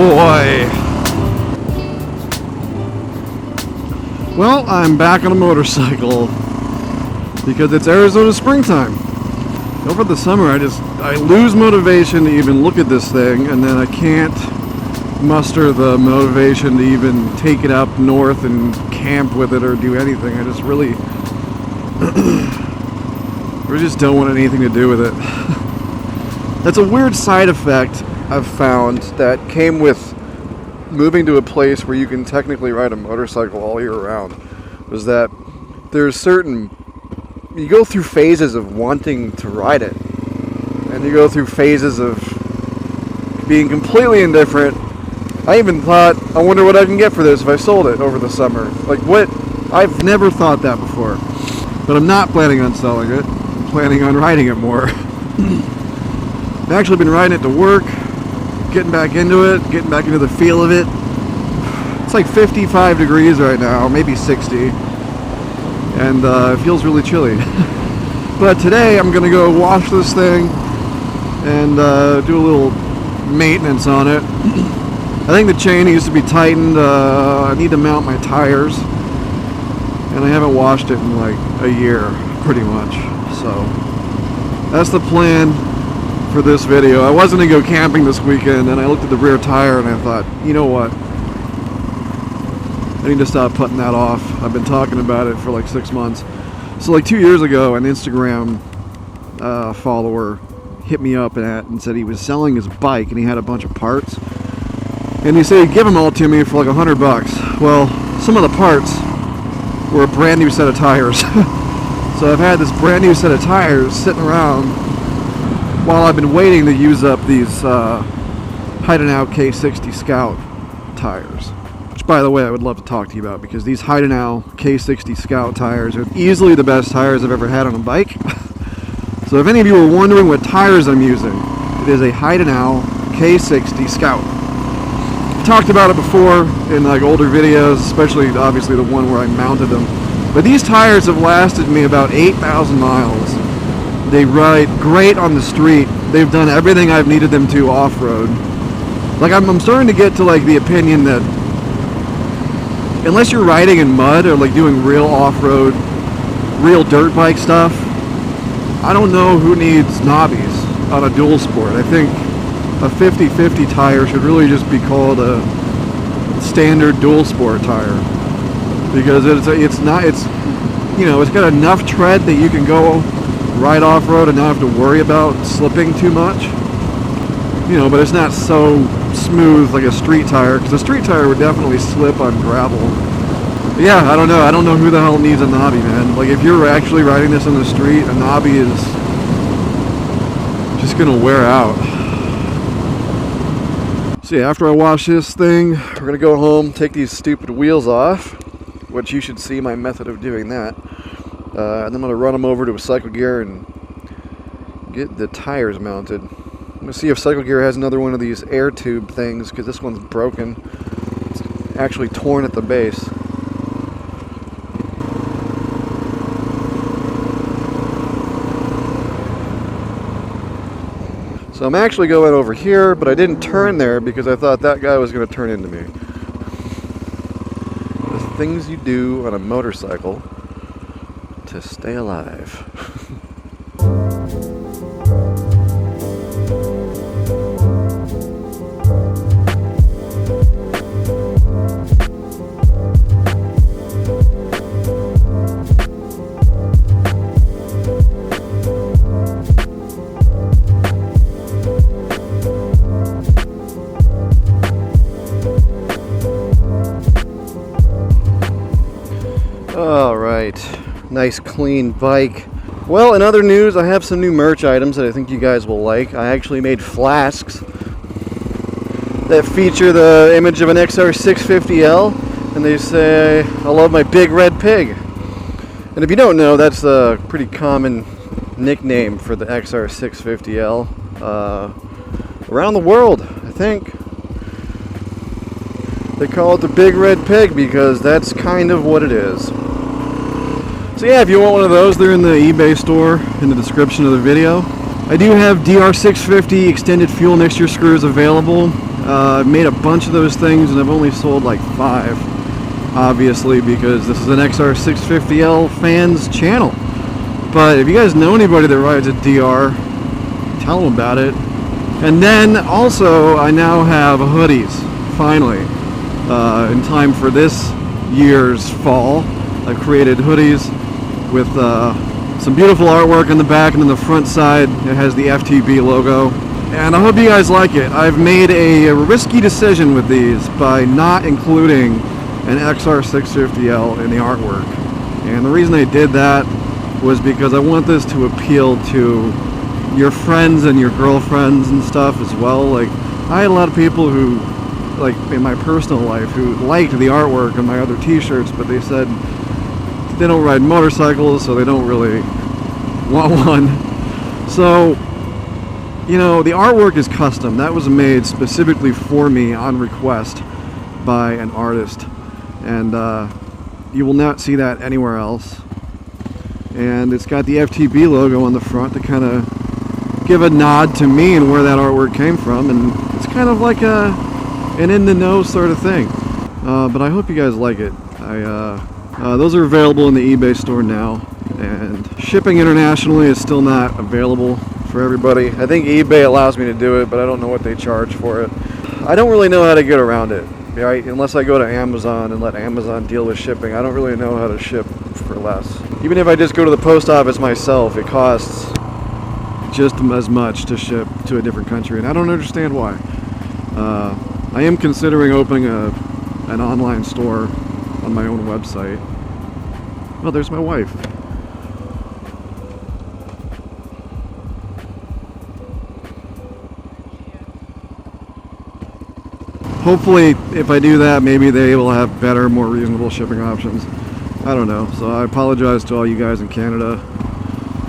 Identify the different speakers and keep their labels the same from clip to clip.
Speaker 1: boy. Well, I'm back on a motorcycle because it's Arizona springtime. Over the summer, I lose motivation to even look at this thing, and then I can't muster the motivation to even take it up north and camp with it or do anything. I just really just don't want anything to do with it. That's a weird side effect I've found that came with moving to a place where you can technically ride a motorcycle all year round, was that there's you go through phases of wanting to ride it, and you go through phases of being completely indifferent. I even thought, I wonder what I can get for this if I sold it over the summer. Like, what? I've never thought that before. But I'm not planning on selling it. I'm planning on riding it more. I've actually been riding it to work, getting back into it, getting back into the feel of it. It's like 55 degrees right now, maybe 60. And it feels really chilly. But today I'm going to go wash this thing and do a little maintenance on it. I think the chain needs to be tightened. I need to mount my tires. And I haven't washed it in like a year, pretty much. So that's the plan for this video. I wasn't going to go camping this weekend, and I looked at the rear tire and I thought, you know what? I need to stop putting that off. I've been talking about it for like 6 months. So like 2 years ago, an Instagram follower hit me up and said he was selling his bike and he had a bunch of parts. And he said he'd give them all to me for like $100. Well, some of the parts were a brand new set of tires. So I've had this brand new set of tires sitting around while I've been waiting to use up these Heidenau K60 Scout tires. Which, by the way, I would love to talk to you about, because these Heidenau K60 Scout tires are easily the best tires I've ever had on a bike. So if any of you are wondering what tires I'm using, it is a Heidenau K60 Scout. I talked about it before in like older videos, especially obviously the one where I mounted them. But these tires have lasted me about 8,000 miles. They ride great on the street. They've done everything I've needed them to off-road. Like I'm starting to get to like the opinion that unless you're riding in mud or like doing real off-road, real dirt bike stuff, I don't know who needs knobbies on a dual sport. I think a 50-50 tire should really just be called a standard dual sport tire, because it's got enough tread that you can go ride off-road and not have to worry about slipping too much. But it's not so smooth like a street tire, because a street tire would definitely slip on gravel. But yeah, I don't know who the hell needs a knobby, man. Like if you're actually riding this on the street, a knobby is just gonna wear out. So yeah, after I wash this thing, we're gonna go home, take these stupid wheels off, which you should see my method of doing that. And then I'm gonna run them over to a Cycle Gear and get the tires mounted. I'm gonna see if Cycle Gear has another one of these air tube things, because this one's broken. It's actually torn at the base. So I'm actually going over here, but I didn't turn there because I thought that guy was going to turn into me. The things you do on a motorcycle to stay alive. Nice clean bike. Well, in other news, I have some new merch items that I think you guys will like. I actually made flasks that feature the image of an XR650L, and they say, "I love my big red pig." And if you don't know, that's a pretty common nickname for the XR650L around the world, I think. They call it the big red pig because that's kind of what it is. So yeah, if you want one of those, they're in the eBay store in the description of the video. I do have DR650 extended fuel mixture screws available. I've made a bunch of those things and I've only sold like 5, obviously, because this is an XR650L fans channel. But if you guys know anybody that rides a DR, tell them about it. And then also I now have hoodies, finally, in time for this year's fall. I created hoodies with some beautiful artwork on the back, and on the front side it has the FTB logo. And I hope you guys like it. I've made a risky decision with these by not including an XR650L in the artwork. And the reason I did that was because I want this to appeal to your friends and your girlfriends and stuff as well. Like, I had a lot of people who, like in my personal life, who liked the artwork on my other t-shirts, but they said they don't ride motorcycles, so they don't really want one. So, you know, the artwork is custom. That was made specifically for me on request by an artist, and you will not see that anywhere else. And it's got the FTB logo on the front to kind of give a nod to me and where that artwork came from, and it's kind of like an in the know sort of thing. But I hope you guys like it. Those are available in the eBay store now, and shipping internationally is still not available for everybody. I think eBay allows me to do it, but I don't know what they charge for it. I don't really know how to get around it, right? Unless I go to Amazon and let Amazon deal with shipping. I don't really know how to ship for less. Even if I just go to the post office myself, it costs just as much to ship to a different country, and I don't understand why. I am considering opening an online store on my own website. Oh, there's my wife. Hopefully, if I do that, maybe they will have better, more reasonable shipping options. I don't know. So I apologize to all you guys in Canada,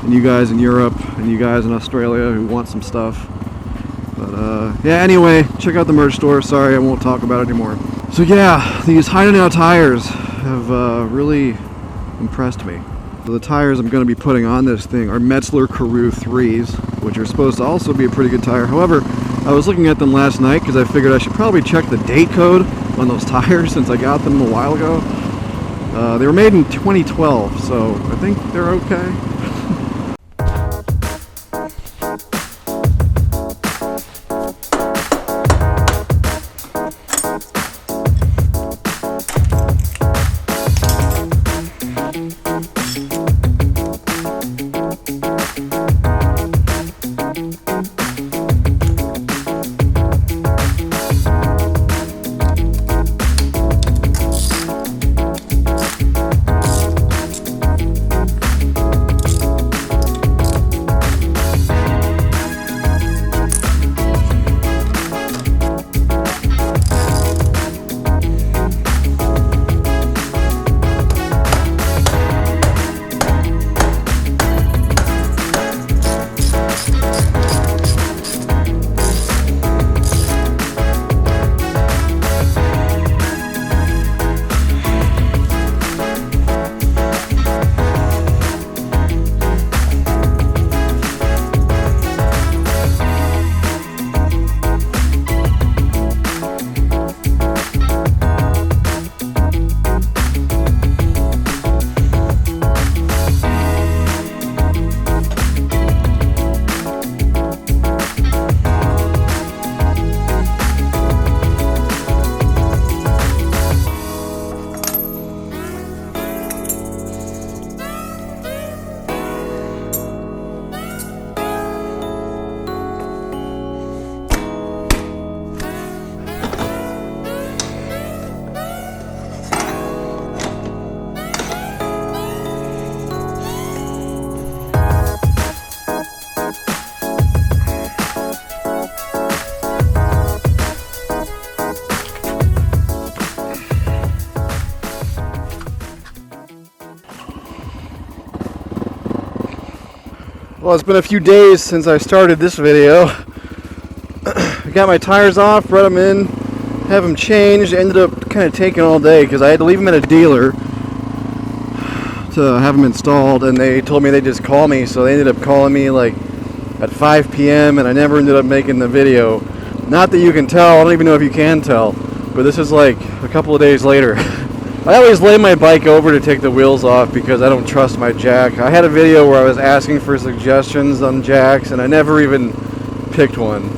Speaker 1: and you guys in Europe, and you guys in Australia who want some stuff. But yeah, anyway, check out the merch store. Sorry, I won't talk about it anymore. So yeah, these Hide Now tires have really impressed me. So the tires I'm going to be putting on this thing are Metzler Karoo 3s, which are supposed to also be a pretty good tire. However, I was looking at them last night because I figured I should probably check the date code on those tires since I got them a while ago. They were made in 2012, so I think they're okay. Well, it's been a few days since I started this video. I got my tires off, brought them in, have them changed. Ended up kind of taking all day because I had to leave them at a dealer to have them installed, and they told me they'd just call me, so they ended up calling me like at 5 p.m. and I never ended up making the video Not that you can tell, I don't even know if you can tell, but this is like a couple of days later. I always lay my bike over to take the wheels off because I don't trust my jack. I had a video where I was asking for suggestions on jacks and I never even picked one.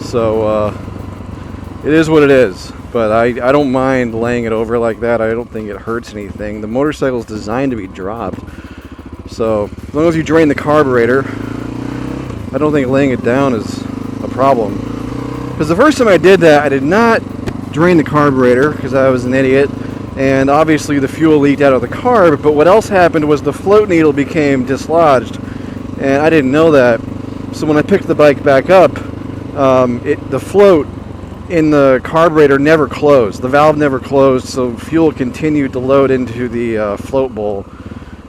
Speaker 1: So it is what it is. But I don't mind laying it over like that. I don't think it hurts anything. The motorcycle is designed to be dropped. So as long as you drain the carburetor, I don't think laying it down is a problem. Because the first time I did that, I did not drain the carburetor because I was an idiot. And obviously the fuel leaked out of the carb, but what else happened was the float needle became dislodged, and I didn't know that. So when I picked the bike back up, the float in the carburetor never closed. The valve never closed, so fuel continued to load into the float bowl,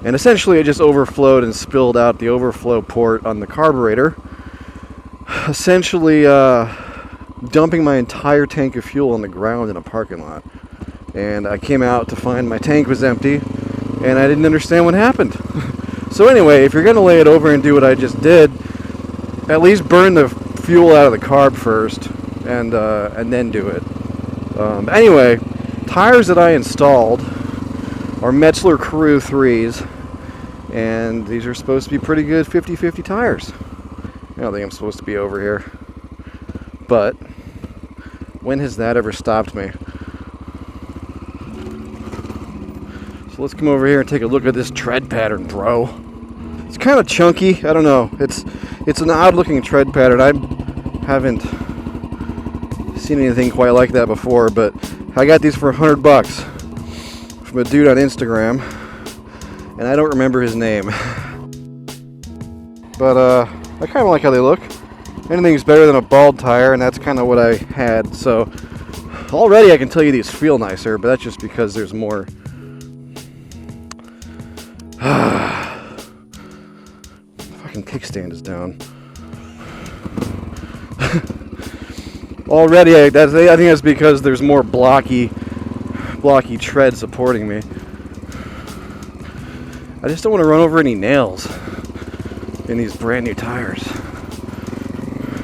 Speaker 1: and essentially it just overflowed and spilled out the overflow port on the carburetor, essentially dumping my entire tank of fuel on the ground in a parking lot. And I came out to find my tank was empty, and I didn't understand what happened. So anyway, if you're going to lay it over and do what I just did, at least burn the fuel out of the carb first, and then do it. Anyway, tires that I installed are Metzler Carew 3s, and these are supposed to be pretty good 50/50 tires. I don't think I'm supposed to be over here, but when has that ever stopped me? So let's come over here and take a look at this tread pattern, bro. It's kind of chunky. I don't know. It's an odd-looking tread pattern. I haven't seen anything quite like that before, but I got these for $100 from a dude on Instagram, and I don't remember his name. But I kind of like how they look. Anything's better than a bald tire, and that's kind of what I had. So already I can tell you these feel nicer, but that's just because there's more. Fucking kickstand is down. Already, I think that's because there's more blocky tread supporting me. I just don't want to run over any nails in these brand new tires.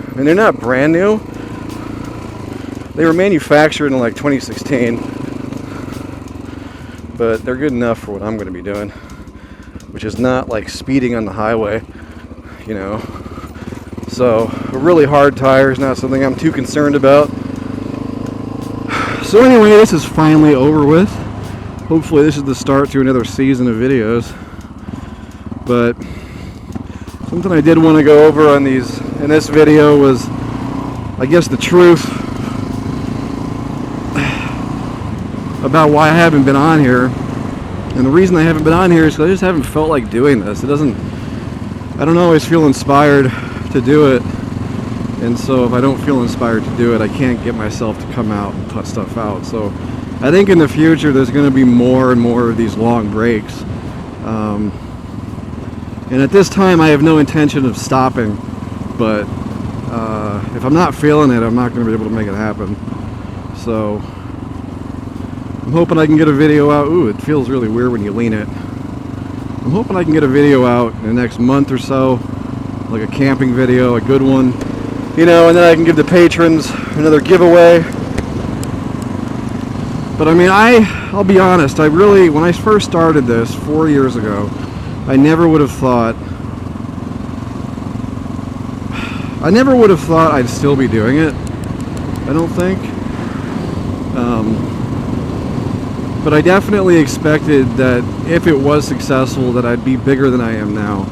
Speaker 1: I mean, they're not brand new. They were manufactured in like 2016, but they're good enough for what I'm going to be doing, which is not like speeding on the highway, you know. So a really hard tire is not something I'm too concerned about. So anyway, this is finally over with. Hopefully this is the start to another season of videos. But something I did want to go over in this video was, I guess, the truth about why I haven't been on here. And the reason I haven't been on here is because I just haven't felt like doing this. I don't always feel inspired to do it. And so if I don't feel inspired to do it, I can't get myself to come out and put stuff out. So I think in the future there's going to be more and more of these long breaks. And at this time I have no intention of stopping. But if I'm not feeling it, I'm not going to be able to make it happen. So I'm hoping I can get a video out. Ooh, it feels really weird when you lean it. I'm hoping I can get a video out in the next month or so, like a camping video, a good one, you know, and then I can give the patrons another giveaway. But I mean, I'll be honest, when I first started this 4 years ago, I never would have thought I'd still be doing it. I don't think. But I definitely expected that if it was successful, that I'd be bigger than I am now.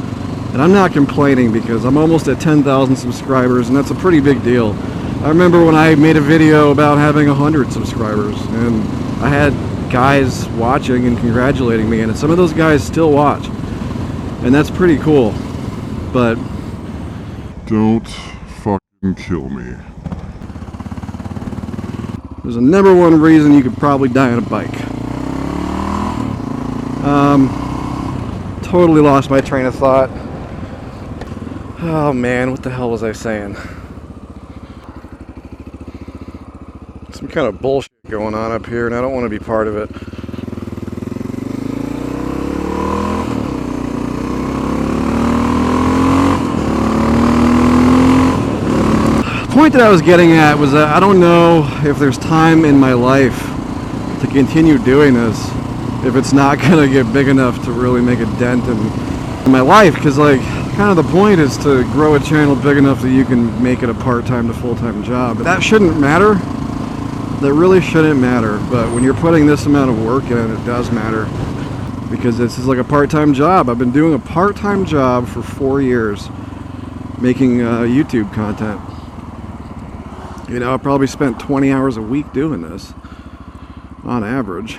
Speaker 1: And I'm not complaining because I'm almost at 10,000 subscribers, and that's a pretty big deal. I remember when I made a video about having 100 subscribers, and I had guys watching and congratulating me, and some of those guys still watch. And that's pretty cool. But
Speaker 2: don't fucking kill me.
Speaker 1: there's a number one reason you could probably die on a bike. Totally lost my train of thought. Oh man, what the hell was I saying? Some kind of bullshit going on up here, and I don't want to be part of it. The point that I was getting at was that I don't know if there's time in my life to continue doing this if it's not going to get big enough to really make a dent in my life, because like kind of the point is to grow a channel big enough that you can make it a part-time to full-time job. That shouldn't matter. That really shouldn't matter, but when you're putting this amount of work in, it does matter, because this is like a part-time job. I've been doing a part-time job for 4 years making YouTube content. You know, I probably spent 20 hours a week doing this on average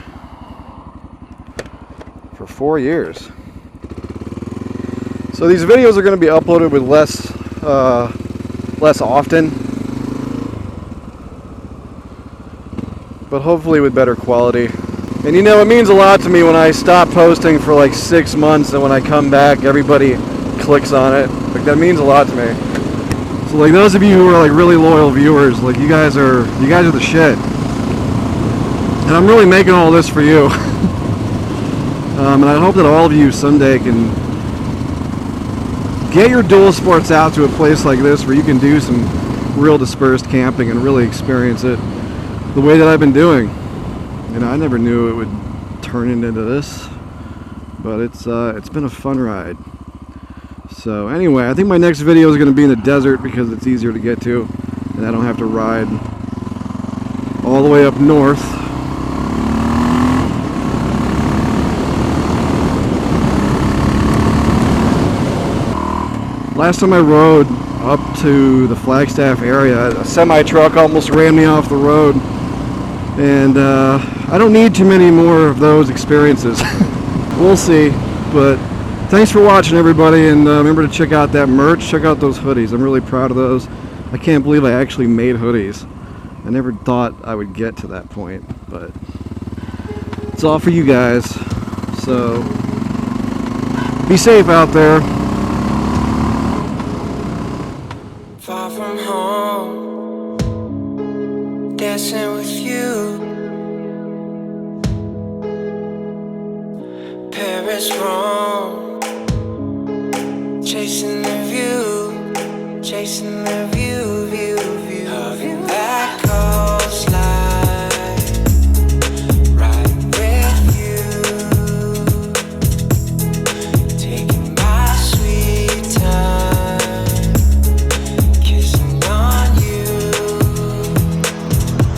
Speaker 1: for 4 years. So these videos are going to be uploaded with less often, but hopefully with better quality. And you know, it means a lot to me when I stop posting for like 6 months, and when I come back, everybody clicks on it. Like, that means a lot to me. So like, those of you who are like really loyal viewers, like you guys are the shit. And I'm really making all this for you. And I hope that all of you someday can get your dual sports out to a place like this where you can do some real dispersed camping and really experience it the way that I've been doing. You know, I never knew it would turn into this, but it's been a fun ride. So anyway, I think my next video is going to be in the desert because it's easier to get to, and I don't have to ride all the way up north. Last time I rode up to the Flagstaff area, a semi-truck almost ran me off the road, and I don't need too many more of those experiences. We'll see, but thanks for watching, everybody, and remember to check out that merch. Check out those hoodies. I'm really proud of those. I can't believe I actually made hoodies. I never thought I would get to that point, but it's all for you guys. So be safe out there.
Speaker 3: Far from home, dancing with you. Paris, Rome, chasing the view, chasing the view.